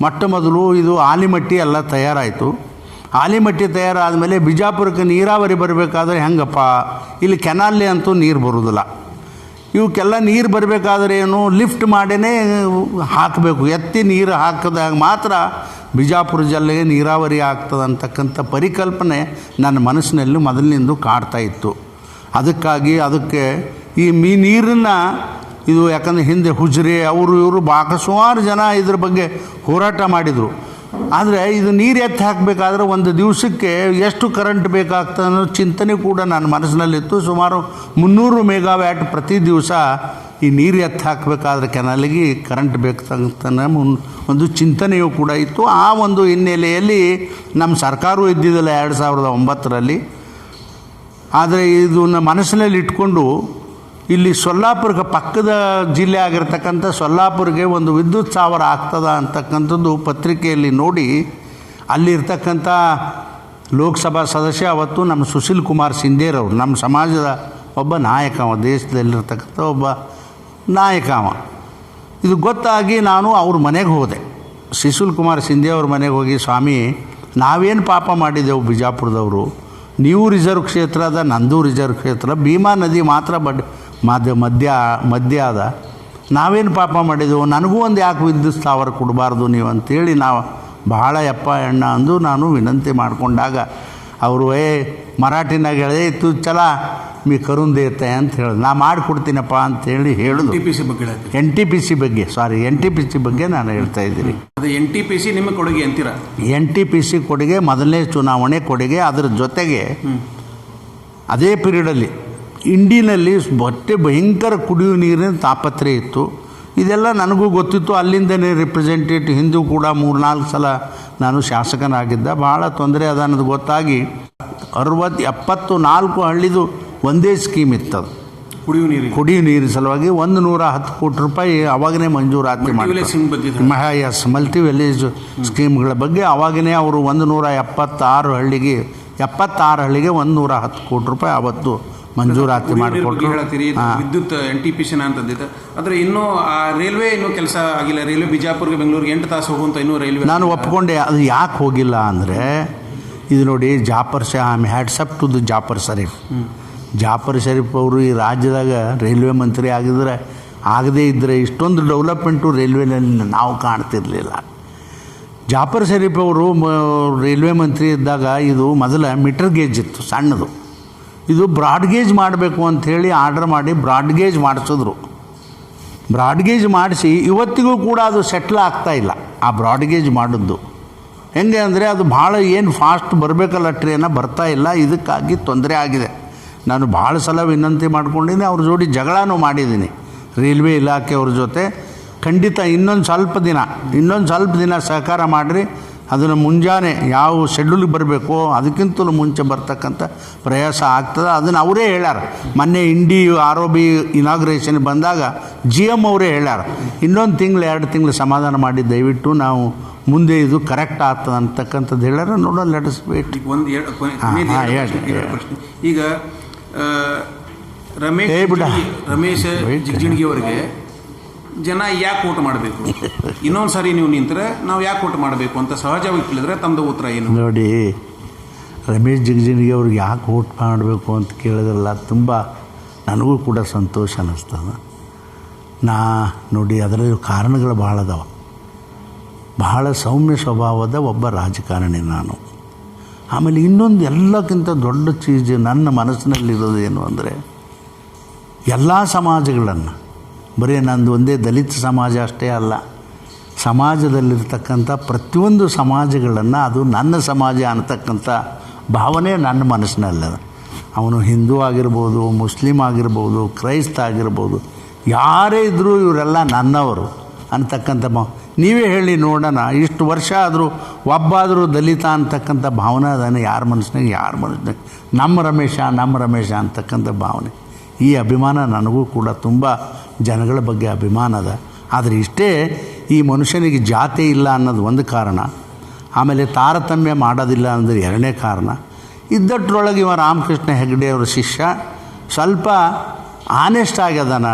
ಮೊಟ್ಟ ಮೊದಲು ಇದು ಆಲಿಮಟ್ಟಿ ಎಲ್ಲ ತಯಾರಾಯಿತು. ಆಲಿಮಟ್ಟಿ ತಯಾರಾದಮೇಲೆ ಬಿಜಾಪುರಕ್ಕೆ ನೀರಾವರಿ ಬರಬೇಕಾದ್ರೆ ಹೆಂಗಪ್ಪ, ಇಲ್ಲಿ ಕೆನಾಲ್ಲಿ ಅಂತೂ ನೀರು ಬರೋದಿಲ್ಲ. ಇವಕ್ಕೆಲ್ಲ ನೀರು ಬರಬೇಕಾದ್ರೆ ಏನು ಲಿಫ್ಟ್ ಮಾಡೇ ಹಾಕಬೇಕು, ಎತ್ತಿ ನೀರು ಹಾಕಿದಾಗ ಮಾತ್ರ ಬಿಜಾಪುರ ಜಿಲ್ಲೆಗೆ ನೀರಾವರಿ ಆಗ್ತದೆ ಅಂತಕ್ಕಂಥ ಪರಿಕಲ್ಪನೆ ನನ್ನ ಮನಸ್ಸಿನಲ್ಲಿ ಮೊದಲಿನಿಂದ ಕಾಡ್ತಾ ಇತ್ತು. ಅದಕ್ಕೆ ಈ ನೀರನ್ನು ಇದು ಯಾಕಂದರೆ ಹಿಂದೆ ಹುಜ್ರೆ ಅವರು ಇವರು ಸುಮಾರು ಜನ ಇದ್ರ ಬಗ್ಗೆ ಹೋರಾಟ ಮಾಡಿದರು. ಆದರೆ ಇದು ನೀರು ಎತ್ತಿ ಹಾಕಬೇಕಾದ್ರೆ ಒಂದು ದಿವಸಕ್ಕೆ ಎಷ್ಟು ಕರೆಂಟ್ ಬೇಕಾಗ್ತದೆ ಅನ್ನೋ ಚಿಂತನೆ ಕೂಡ ನನ್ನ ಮನಸ್ಸಿನಲ್ಲಿತ್ತು. ಸುಮಾರು 300 ಮೆಗಾವ್ಯಾಟ್ ಪ್ರತಿ ದಿವಸ ಈ ನೀರು ಎತ್ತಿ ಹಾಕಬೇಕಾದ್ರೆ ಕೆನಾಲಿಗೆ ಕರೆಂಟ್ ಬೇಕಾಗ್ತಾನೆ ಒಂದು ಚಿಂತನೆಯೂ ಕೂಡ ಇತ್ತು. ಆ ಒಂದು ಹಿನ್ನೆಲೆಯಲ್ಲಿ ನಮ್ಮ ಸರ್ಕಾರವೂ ಇದ್ದಿದ್ದಿಲ್ಲ 2009ರಲ್ಲಿ. ಆದರೆ ಇದನ್ನು ಮನಸ್ಸಿನಲ್ಲಿ ಇಟ್ಕೊಂಡು ಇಲ್ಲಿ ಸೊಲ್ಲಾಪುರಕ್ಕೆ ಪಕ್ಕದ ಜಿಲ್ಲೆ ಆಗಿರ್ತಕ್ಕಂಥ ಸೊಲ್ಲಾಪುರಿಗೆ ಒಂದು ವಿದ್ಯುತ್ ಸ್ಥಾವರ ಆಗ್ತದ ಅಂತಕ್ಕಂಥದ್ದು ಪತ್ರಿಕೆಯಲ್ಲಿ ನೋಡಿ ಅಲ್ಲಿರ್ತಕ್ಕಂಥ ಲೋಕಸಭಾ ಸದಸ್ಯ ಅವತ್ತು ನಮ್ಮ ಸುಶೀಲ್ ಕುಮಾರ್ ಸಿಂಧೇರವರು, ನಮ್ಮ ಸಮಾಜದ ಒಬ್ಬ ನಾಯಕ, ಅವ ದೇಶದಲ್ಲಿರ್ತಕ್ಕಂಥ ಒಬ್ಬ ನಾಯಕ ಅವ. ಇದು ಗೊತ್ತಾಗಿ ನಾನು ಅವ್ರ ಮನೆಗೆ ಹೋದೆ, ಸುಶೀಲ್ ಕುಮಾರ್ ಸಿಂಧೆ ಅವ್ರ ಮನೆಗೆ ಹೋಗಿ, ಸ್ವಾಮಿ ನಾವೇನು ಪಾಪ ಮಾಡಿದೆವು ಬಿಜಾಪುರದವರು, ನೀವು ರಿಸರ್ವ್ ಕ್ಷೇತ್ರ ಅದ, ನಂದು ರಿಸರ್ವ್ ಕ್ಷೇತ್ರ, ಭೀಮಾ ನದಿ ಮಾತ್ರ ಮಧ್ಯ ಅದ, ನಾವೇನು ಪಾಪ ಮಾಡಿದೆವು, ನನಗೂ ಒಂದು ಯಾಕೆ ವಿದ್ಯುತ್ ಸ್ಥಾವರ ಕೊಡಬಾರ್ದು ನೀವು ಅಂತೇಳಿ ನಾವು ಬಹಳ ಎಣ್ಣ ಅಂದು ನಾನು ವಿನಂತಿ ಮಾಡಿಕೊಂಡಾಗ ಅವರು ಮರಾಠಿನಾಗ ಹೇಳಿದೆ ತು ಚಲ ಮೀ ಕರುಣ್ ದೇತೆ ಅಂತ ಹೇಳಿದ್ರು. ನಾ ಮಾಡಿಕೊಡ್ತೀನಪ್ಪ ಅಂತೇಳಿ ಹೇಳಿದ್ರು. NTPC ಬಗ್ಗೆ ನಾನು ಹೇಳ್ತಾ ಇದ್ದೀನಿ. ಅದು NTPC ನಿಮ್ಮ ಕೊಡುಗೆ ಅಂತೀರಾ? NTPC ಕೊಡುಗೆ ಮೊದಲನೇ ಚುನಾವಣೆ ಕೊಡುಗೆ. ಅದರ ಜೊತೆಗೆ ಅದೇ ಪೀರಿಯಡಲ್ಲಿ ಇಂಡಿನಲ್ಲಿ ಭಯಂಕರ ಕುಡಿಯುವ ನೀರಿನ ತಾಪತ್ರೆ ಇತ್ತು. ಇದೆಲ್ಲ ನನಗೂ ಗೊತ್ತಿತ್ತು. ಅಲ್ಲಿಂದನೇ ರಿಪ್ರೆಸೆಂಟೇಟಿವ್ ಹಿಂದೂ ಕೂಡ 3-4 ಸಲ ನಾನು ಶಾಸಕನಾಗಿದ್ದ. ಭಾಳ ತೊಂದರೆ ಅದ ಅನ್ನೋದು ಗೊತ್ತಾಗಿ 74 ಹಳ್ಳಿದು ಒಂದೇ ಸ್ಕೀಮ್ ಇತ್ತದು ಕುಡಿಯುವ ನೀರಿನ ಸಲುವಾಗಿ 110 ಕೋಟಿ ರೂಪಾಯಿ ಅವಾಗನೇ ಮಂಜೂರಾತಿ ಮಾಡಿ ಮಲ್ಟಿ ವಿಲೇಜ್ ಸ್ಕೀಮ್ಗಳ ಬಗ್ಗೆ ಅವಾಗನೇ ಅವರು 176 ಹಳ್ಳಿಗೆ 110 ಕೋಟಿ ರೂಪಾಯಿ ಅವತ್ತು ಮಂಜೂರಾತಿ ಮಾಡಿಕೊಟ್ರು. ವಿದ್ಯುತ್ NTPC ಅಂತಂದಿತ್ತು. ಆದರೆ ಇನ್ನೂ ಆ ರೈಲ್ವೆ ಇನ್ನೂ ಕೆಲಸ ಆಗಿಲ್ಲ. ರೈಲ್ವೆ ಬಿಜಾಪುರ್ಗೆ ಬೆಂಗಳೂರಿಗೆ 8 ತಾಸು ಹೋಗುವಂಥ ಇನ್ನೂ ರೈಲ್ವೆ ನಾನು ಒಪ್ಕೊಂಡೆ. ಅದು ಯಾಕೆ ಹೋಗಿಲ್ಲ ಅಂದರೆ ಇದು ನೋಡಿ, hats off to the Jaffer Sharief ಅವರು ಈ ರಾಜ್ಯದಾಗ ರೈಲ್ವೆ ಮಂತ್ರಿ ಆಗದೇ ಇದ್ದರೆ ಇಷ್ಟೊಂದು ಡೆವಲಪ್ಮೆಂಟು ರೈಲ್ವೆನಲ್ಲಿ ನಾವು ಕಾಣ್ತಿರಲಿಲ್ಲ. ಜಾಫರ್ ಶರೀಫ್ ಅವರು ರೈಲ್ವೆ ಮಂತ್ರಿ ಇದ್ದಾಗ ಇದು ಮೊದಲ ಮೀಟರ್ ಗೇಜ್ ಇತ್ತು, ಸಣ್ಣದು. ಇದು ಬ್ರಾಡ್ಗೇಜ್ ಮಾಡಬೇಕು ಅಂಥೇಳಿ ಆರ್ಡರ್ ಮಾಡಿ ಬ್ರಾಡ್ಗೇಜ್ ಮಾಡಿಸಿದ್ರು. ಬ್ರಾಡ್ಗೇಜ್ ಮಾಡಿಸಿ ಇವತ್ತಿಗೂ ಕೂಡ ಅದು ಸೆಟ್ಲ್ ಆಗ್ತಾಯಿಲ್ಲ. ಆ ಬ್ರಾಡ್ಗೇಜ್ ಮಾಡಿದ್ದು ಹೆಂಗೆ ಅಂದರೆ ಅದು ಭಾಳ ಏನು ಫಾಸ್ಟ್ ಬರಬೇಕಲ್ಲ ಟ್ರೇನ ಬರ್ತಾಯಿಲ್ಲ. ಇದಕ್ಕಾಗಿ ತೊಂದರೆ ಆಗಿದೆ. ನಾನು ಭಾಳ ಸಲ ವಿನಂತಿ ಮಾಡ್ಕೊಂಡಿದ್ದೀನಿ, ಅವ್ರ ಜೋಡಿ ಜಗಳನೂ ಮಾಡಿದ್ದೀನಿ ರೈಲ್ವೆ ಇಲಾಖೆಯವ್ರ ಜೊತೆ. ಖಂಡಿತ ಇನ್ನೊಂದು ಸ್ವಲ್ಪ ದಿನ ಸಹಕಾರ ಮಾಡಿರಿ, ಅದನ್ನು ಮುಂಜಾನೆ ಯಾವ ಶೆಡ್ಯೂಲ್ಗೆ ಬರಬೇಕೋ ಅದಕ್ಕಿಂತಲೂ ಮುಂಚೆ ಬರ್ತಕ್ಕಂಥ ಪ್ರಯಾಸ ಆಗ್ತದೆ. ಅದನ್ನು ಅವರೇ ಹೇಳ್ಯಾರ. ಮೊನ್ನೆ ROB ಇನಾಗ್ರೇಷನ್ ಬಂದಾಗ GM ಅವರೇ ಹೇಳ್ಯಾರ, ಇನ್ನೊಂದು 2 ತಿಂಗಳು ಸಮಾಧಾನ ಮಾಡಿ ದಯವಿಟ್ಟು ನಾವು ಮುಂದೆ ಇದು ಕರೆಕ್ಟ್ ಆಗ್ತದೆ ಅಂತಕ್ಕಂಥದ್ದು ಹೇಳ್ಯಾರ. ನೋಡೋಣ, ಲೆಟ್ ಅಸ್ ವೇಟ್. ಈಗ ರಮೇಶ್ ಜಿಗಜಿಣಗಿ ಅವರಿಗೆ ಜನ ಯಾಕೆ ಓಟ್ ಮಾಡಬೇಕು, ಇನ್ನೊಂದು ಸಾರಿ ನೀವು ನಿಂತರೆ ನಾವು ಯಾಕೆ ಓಟ್ ಮಾಡಬೇಕು ಅಂತ ಸಹಜವಾಗಿ ಕೇಳಿದ್ರೆ ತಮ್ಮದು ಉತ್ತರ ಏನು? ನೋಡಿ, ರಮೇಶ್ ಜಿಗಜಿಣಗಿ ಅವ್ರಿಗೆ ಯಾಕೆ ಓಟ್ ಮಾಡಬೇಕು ಅಂತ ಕೇಳಿದ್ರಲ್ಲ, ತುಂಬ ನನಗೂ ಕೂಡ ಸಂತೋಷ ಅನ್ನಿಸ್ತದೆ. ನೋಡಿ ಅದರಲ್ಲಿ ಕಾರಣಗಳು ಭಾಳ ಅದಾವ. ಬಹಳ ಸೌಮ್ಯ ಸ್ವಭಾವದ ಒಬ್ಬ ರಾಜಕಾರಣಿ ನಾನು. ಆಮೇಲೆ ಇನ್ನೊಂದು ಎಲ್ಲಕ್ಕಿಂತ ದೊಡ್ಡ ಚೀಜ್ ನನ್ನ ಮನಸ್ಸಿನಲ್ಲಿರೋದು ಏನು ಅಂದರೆ, ಎಲ್ಲ ಸಮಾಜಗಳನ್ನು, ಬರೀ ನಂದು ಒಂದೇ ದಲಿತ ಸಮಾಜ ಅಷ್ಟೇ ಅಲ್ಲ, ಸಮಾಜದಲ್ಲಿರ್ತಕ್ಕಂಥ ಪ್ರತಿಯೊಂದು ಸಮಾಜಗಳನ್ನು ಅದು ನನ್ನ ಸಮಾಜ ಅನ್ನತಕ್ಕಂಥ ಭಾವನೆ ನನ್ನ ಮನಸ್ಸಿನಲ್ಲದ. ಅವನು ಹಿಂದೂ ಆಗಿರ್ಬೋದು, ಮುಸ್ಲಿಮ್ ಆಗಿರ್ಬೋದು, ಕ್ರೈಸ್ತ ಆಗಿರ್ಬೋದು, ಯಾರೇ ಇದ್ದರೂ ಇವರೆಲ್ಲ ನನ್ನವರು ಅಂತಕ್ಕಂಥ ನೀವೇ ಹೇಳಿ ನೋಡೋಣ. ಇಷ್ಟು ವರ್ಷ ಆದರೂ ಒಬ್ಬಾದರೂ ದಲಿತ ಅಂತಕ್ಕಂಥ ಭಾವನೆ ಅದಾನೆ ಯಾರ ಮನಸ್ಸಿನಾಗ ನಮ್ಮ ರಮೇಶ ಅಂತಕ್ಕಂಥ ಭಾವನೆ. ಈ ಅಭಿಮಾನ ನನಗೂ ಕೂಡ ತುಂಬ ಜನಗಳ ಬಗ್ಗೆ ಅಭಿಮಾನ ಅದ. ಆದರೆ ಇಷ್ಟೇ, ಈ ಮನುಷ್ಯನಿಗೆ ಜಾತಿ ಇಲ್ಲ ಅನ್ನೋದು ಒಂದು ಕಾರಣ, ಆಮೇಲೆ ತಾರತಮ್ಯ ಮಾಡೋದಿಲ್ಲ ಅನ್ನೋದು 2ನೇ ಕಾರಣ. ಇದ್ದಟ್ರೊಳಗೆ ಇವ ರಾಮಕೃಷ್ಣ ಹೆಗಡೆ ಅವರ ಶಿಷ್ಯ ಸ್ವಲ್ಪ ಆನೆಸ್ಟ್ ಆಗ್ಯದನ,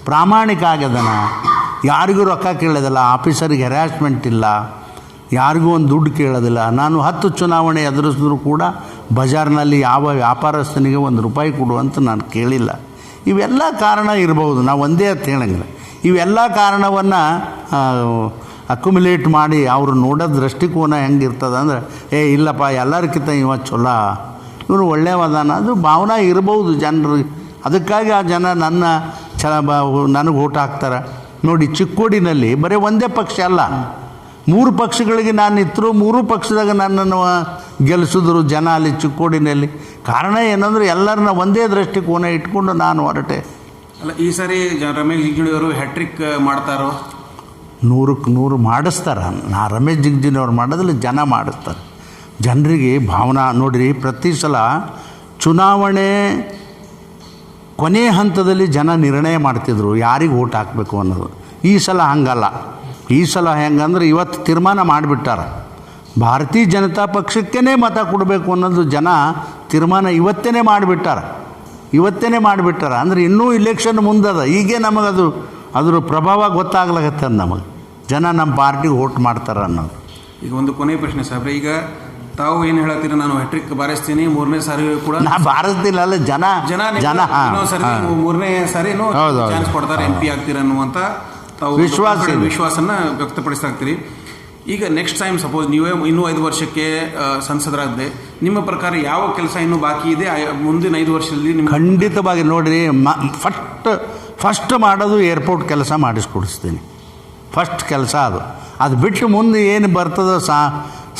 ಪ್ರಾಮಾಣಿಕ ಆಗ್ಯದನ, ಯಾರಿಗೂ ರೊಕ್ಕ ಕೇಳೋದಿಲ್ಲ, ಆಫೀಸರಿಗೆ ಹೆರಾಸ್ಮೆಂಟ್ ಇಲ್ಲ, ಯಾರಿಗೂ ಒಂದು ದುಡ್ಡು ಕೇಳೋದಿಲ್ಲ. ನಾನು 10 ಚುನಾವಣೆ ಎದುರಿಸಿದ್ರು ಕೂಡ ಬಜಾರ್ನಲ್ಲಿ ಯಾವ ವ್ಯಾಪಾರಸ್ಥನಿಗೆ 1 ರೂಪಾಯಿ ಕೊಡುವಂತ ನಾನು ಕೇಳಿಲ್ಲ. ಇವೆಲ್ಲ ಕಾರಣ ಇರ್ಬೋದು, ನಾವು ಒಂದೇ ಅಂತ ಹೇಳಂಗಿಲ್ಲ. ಇವೆಲ್ಲ ಕಾರಣವನ್ನು ಅಕ್ಯುಮುಲೇಟ್ ಮಾಡಿ ಅವರು ನೋಡೋ ದೃಷ್ಟಿಕೋನ ಹೆಂಗಿರ್ತದೆ ಅಂದ್ರೆ, ಇಲ್ಲಪ್ಪ ಎಲ್ಲರಿಗಿಂತ ಇವ ಚೊಲೋ, ಇವನು ಒಳ್ಳೆಯವದಾನ, ಅದು ಭಾವನೆ ಇರ್ಬೋದು ಜನರಿಗೆ. ಅದಕ್ಕಾಗಿ ಆ ಜನ ನನಗೆ ಓಟ್ ಹಾಕ್ತಾರೆ. ನೋಡಿ, ಚಿಕ್ಕೋಡಿನಲ್ಲಿ ಬರೀ ಒಂದೇ ಪಕ್ಷ ಅಲ್ಲ, 3 ಪಕ್ಷಗಳಿಗೆ ನಾನು ನಿಂತರು, 3 ಪಕ್ಷದಾಗ ನನ್ನನ್ನು ಗೆಲ್ಲಿಸಿದ್ರು ಜನ ಅಲ್ಲಿ ಚಿಕ್ಕೋಡಿನಲ್ಲಿ. ಕಾರಣ ಏನಂದ್ರೆ ಎಲ್ಲರನ್ನ ಒಂದೇ ದೃಷ್ಟಿಕೋನ ಇಟ್ಕೊಂಡು ನಾನು ಹೊರಟೆ. ಅಲ್ಲ, ಈ ಸಾರಿ ರಮೇಶ್ ಜಿಗಜಿಣಗಿ ಅವರು ಹ್ಯಾಟ್ರಿಕ್ ಮಾಡ್ತಾರೋ? 100ಕ್ಕೆ 100 ಮಾಡಿಸ್ತಾರೆ. ರಮೇಶ್ ಜಿಗಜಿಣಗಿ ಅವ್ರು ಮಾಡೋದಿಲ್ಲ, ಜನ ಮಾಡಿಸ್ತಾರೆ. ಜನರಿಗೆ ಭಾವನಾ ನೋಡಿರಿ, ಪ್ರತಿ ಸಲ ಚುನಾವಣೆ ಕೊನೆಯ ಹಂತದಲ್ಲಿ ಜನ ನಿರ್ಣಯ ಮಾಡ್ತಿದ್ರು ಯಾರಿಗೆ ಓಟ್ ಹಾಕಬೇಕು ಅನ್ನೋದು. ಈ ಸಲ ಹಂಗಲ್ಲ. ಈ ಸಲ ಹೆಂಗಂದ್ರೆ ಇವತ್ತು ತೀರ್ಮಾನ ಮಾಡಿಬಿಟ್ಟಾರ, ಭಾರತೀಯ ಜನತಾ ಪಕ್ಷಕ್ಕೇ ಮತ ಕೊಡಬೇಕು ಅನ್ನೋದು ಜನ ತೀರ್ಮಾನ ಇವತ್ತೇ ಮಾಡಿಬಿಟ್ಟಾರ. ಅಂದರೆ ಇನ್ನೂ ಇಲೆಕ್ಷನ್ ಮುಂದದ, ಈಗೇ ನಮಗದು ಅದ್ರ ಪ್ರಭಾವ ಗೊತ್ತಾಗ್ಲಾಗತ್ತೆ ನಮಗೆ, ಜನ ನಮ್ಮ ಪಾರ್ಟಿಗೆ ಓಟ್ ಮಾಡ್ತಾರೆ ಅನ್ನೋದು. ಈಗ ಒಂದು ಕೊನೆಯ ಪ್ರಶ್ನೆ ಸಾಹೇಬ್ರೆ, ಈಗ ತಾವು ಏನು ಹೇಳತ್ತೀರ, ನಾನು ಹ್ಯಾಟ್ರಿಕ್ ಬಾರಿಸ್ತೀನಿ, 3ನೇ ಸಾರಿ ಕೂಡ ನಾ ಬಾರಿಸ್ತಿಲ್ಲ, ಅಲ್ಲ ಜನ 3ನೇ ಸಾರಿನೂ ಚಾನ್ಸ್ ಕೊಡ್ತಾರೆ, MP ಆಗ್ತೀರ ಅನ್ನುವಂಥ ತಾವು ವಿಶ್ವಾಸನ ವ್ಯಕ್ತಪಡಿಸ್ತಾ ಇರ್ತೀರಿ. ಈಗ ನೆಕ್ಸ್ಟ್ ಟೈಮ್ ಸಪೋಸ್ ನೀವೇ ಇನ್ನೂ 5 ವರ್ಷಕ್ಕೆ ಸಂಸದರಾಗದೆ, ನಿಮ್ಮ ಪ್ರಕಾರ ಯಾವ ಕೆಲಸ ಇನ್ನೂ ಬಾಕಿ ಇದೆ ಮುಂದಿನ 5 ವರ್ಷದಲ್ಲಿ? ಖಂಡಿತವಾಗಿ ನೋಡಿರಿ, ಫಸ್ಟ್ ಮಾಡೋದು ಏರ್ಪೋರ್ಟ್ ಕೆಲಸ ಮಾಡಿಸ್ಕೊಡಿಸ್ತೀನಿ. ಫಸ್ಟ್ ಕೆಲಸ ಅದು ಬಿಟ್ಟು ಮುಂದೆ ಏನು ಬರ್ತದೋ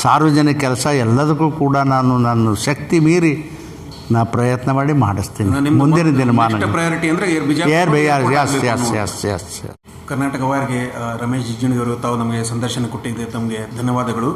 ಸಾರ್ವಜನಿಕ ಕೆಲಸ ಎಲ್ಲದಕ್ಕೂ ಕೂಡ ನನ್ನ ಶಕ್ತಿ ಮೀರಿ ನಾ ಪ್ರಯತ್ನ ಮಾಡಿ ಮಾಡಿಸ್ತೀನಿ ಮುಂದಿನ ದಿನಮಾನ. ಪ್ರಯಾರಿಟಿ ಅಂದರೆ ಕರ್ನಾಟಕ ವಾರ್ಗೆ ರಮೇಶ್ ಜಿಗಜಿಣಗಿ ಅವರು ತಾವು ನಮಗೆ ಸಂದರ್ಶನ ಕೊಟ್ಟಿದ್ದೆ, ತಮಗೆ ಧನ್ಯವಾದಗಳು.